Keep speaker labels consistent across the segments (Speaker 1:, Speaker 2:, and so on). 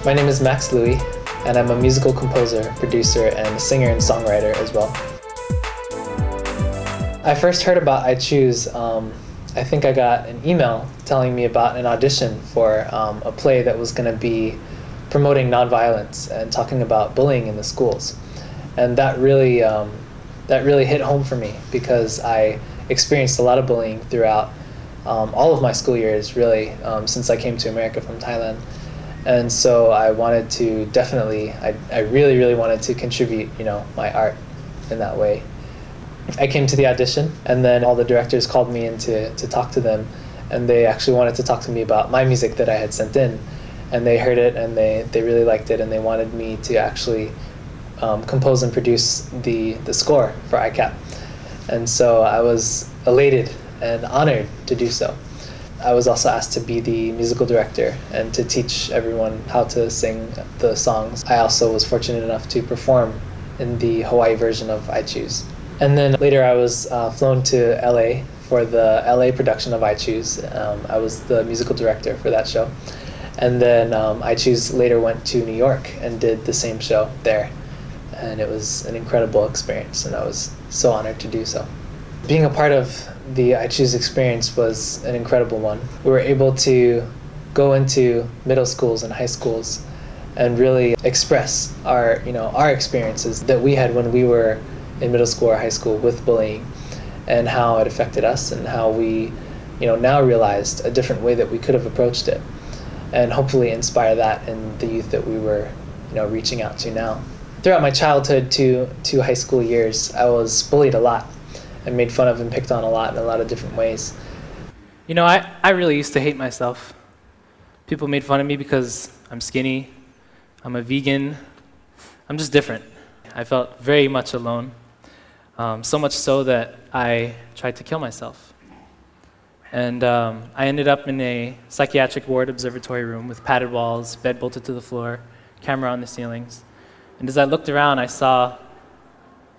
Speaker 1: My name is Max Louie, and I'm a musical composer, producer, and a singer and songwriter as well. I first heard about ichoose, I think I got an email telling me about an audition for a play that was going to be promoting nonviolence and talking about bullying in the schools. And that really hit home for me because I experienced a lot of bullying throughout all of my school years, really, since I came to America from Thailand. And so I wanted to definitely, I really wanted to contribute, my art in that way. I came to the audition, and then all the directors called me in to talk to them, and they actually wanted to talk to me about my music that I had sent in. And they heard it, and they really liked it, and they wanted me to actually compose and produce the score for ICAP. And so I was elated and honored to do so. I was also asked to be the musical director and to teach everyone how to sing the songs. I also was fortunate enough to perform in the Hawaii version of ichoose. And then later I was flown to LA for the LA production of ichoose. I was the musical director for that show. And then ichoose later went to New York and did the same show there. And it was an incredible experience, and I was so honored to do so. Being a part of the ichoose experience was an incredible one. We were able to go into middle schools and high schools and really express our experiences that we had when we were in middle school or high school with bullying, and how it affected us, and how we now realized a different way that we could have approached it, and hopefully inspire that in the youth that we were reaching out to now. Throughout my childhood to high school years, I was bullied a lot and made fun of and picked on a lot in a lot of different ways.
Speaker 2: I really used to hate myself. People made fun of me because I'm skinny, I'm a vegan, I'm just different. I felt very much alone, so much so that I tried to kill myself. And I ended up in a psychiatric ward observatory room with padded walls, bed bolted to the floor, camera on the ceilings. And as I looked around, I saw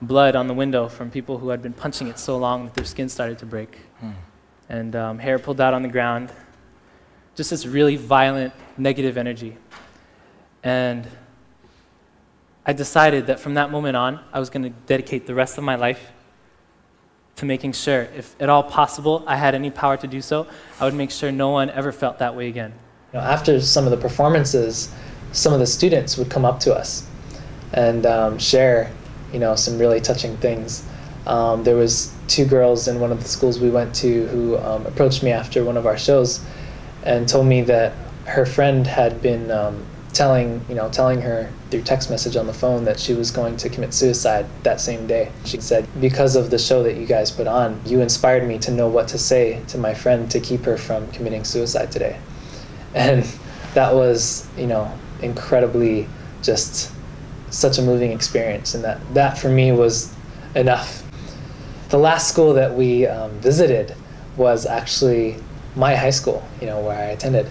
Speaker 2: blood on the window from people who had been punching it so long that their skin started to break. And hair pulled out on the ground. Just this really violent, negative energy. And I decided that from that moment on, I was going to dedicate the rest of my life to making sure, if at all possible, I had any power to do so, I would make sure no one ever felt that way again.
Speaker 1: After some of the performances, some of the students would come up to us and share some really touching things. There was 2 girls in one of the schools we went to who approached me after one of our shows and told me that her friend had been telling her through text message on the phone that she was going to commit suicide that same day. She said, "Because of the show that you guys put on, you inspired me to know what to say to my friend to keep her from committing suicide today." And that was, incredibly just such a moving experience, and that for me was enough. The last school that we visited was actually my high school, where I attended.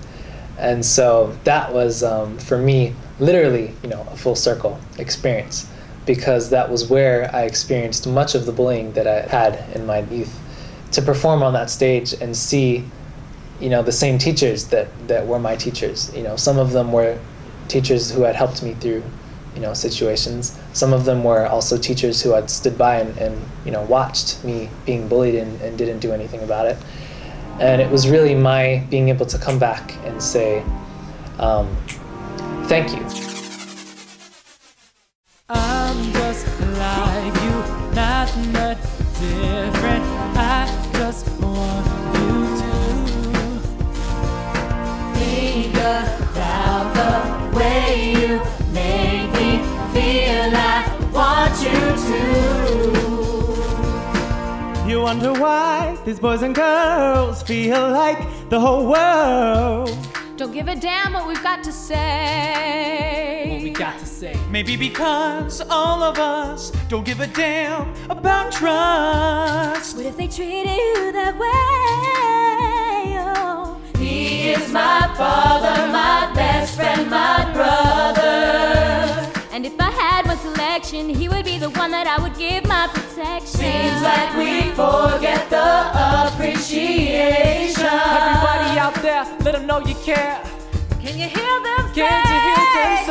Speaker 1: And so that was, for me, literally, a full circle experience, because that was where I experienced much of the bullying that I had in my youth. To perform on that stage and see, the same teachers that were my teachers. Some of them were teachers who had helped me through situations. Some of them were also teachers who had stood by and watched me being bullied and didn't do anything about it. And it was really my being able to come back and say, thank you.
Speaker 3: I'm just like you, not much different. I just want you to think about the way you make me feel. I want you to. You wonder why these boys and girls feel like the whole world
Speaker 4: don't give a damn what we've got to say.
Speaker 3: What we got to say. Maybe because all of us don't give a damn about trust.
Speaker 4: What if they treated you that way? Oh.
Speaker 3: He is my father, my best friend, my brother.
Speaker 4: And if I had one selection, he would be the one that I would give my protection.
Speaker 3: Seems like we forget the appreciation. Everybody out there, let them know you care. Can you hear them say?
Speaker 2: Can't you hear them